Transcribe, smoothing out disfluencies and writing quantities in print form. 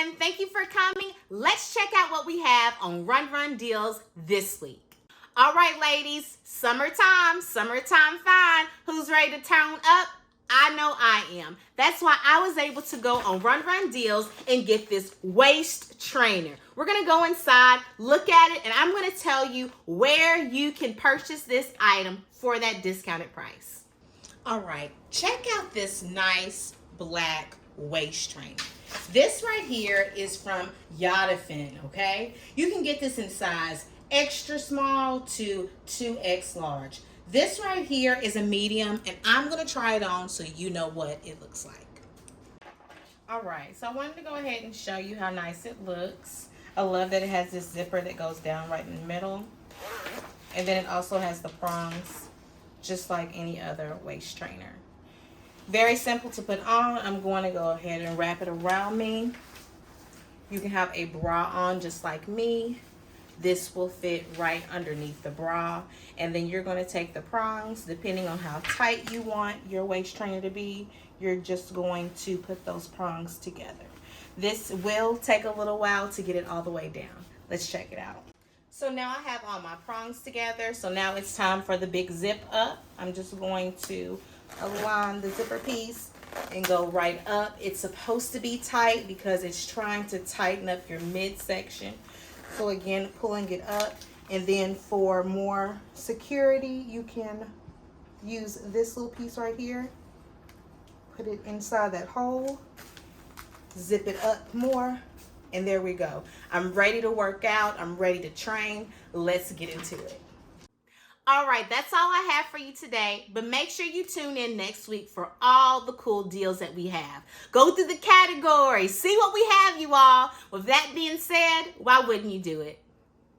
again. Thank you for coming. Let's check out what we have on Run Deals this week. All right, ladies, summertime fine. Who's ready to turn up? I know I am. That's why I was able to go on Run Deals and get this waist trainer. We're going to go inside, look at it, and I'm going to tell you where you can purchase this item for that discounted price. All right, check out this nice black waist trainer. This right here is from Yadafin, okay? You can get this in size extra small to 2X large. This right here is a medium, and I'm going to try it on so you know what it looks like. All right, so I wanted to go ahead and show you how nice it looks. I love that it has this zipper that goes down right in the middle. And then it also has the prongs, just like any other waist trainer. Very simple to put on. I'm going to go ahead and wrap it around me. You can have a bra on just like me. This will fit right underneath the bra. And then you're going to take the prongs, depending on how tight you want your waist trainer to be. You're just going to put those prongs together. This will take a little while to get it all the way down. Let's check it out. So now I have all my prongs together. So now it's time for the big zip up. I'm just going to align the zipper piece and go right up. It's supposed to be tight because it's trying to tighten up your midsection. So again, pulling it up, and then for more security, you can use this little piece right here. Put it inside that hole, zip it up more, and there we go. I'm ready to work out. I'm ready to train. Let's get into it. All right, that's all I have for you today, but make sure you tune in next week for all the cool deals that we have. Go through the categories, see what we have, you all. With that being said, why wouldn't you do it?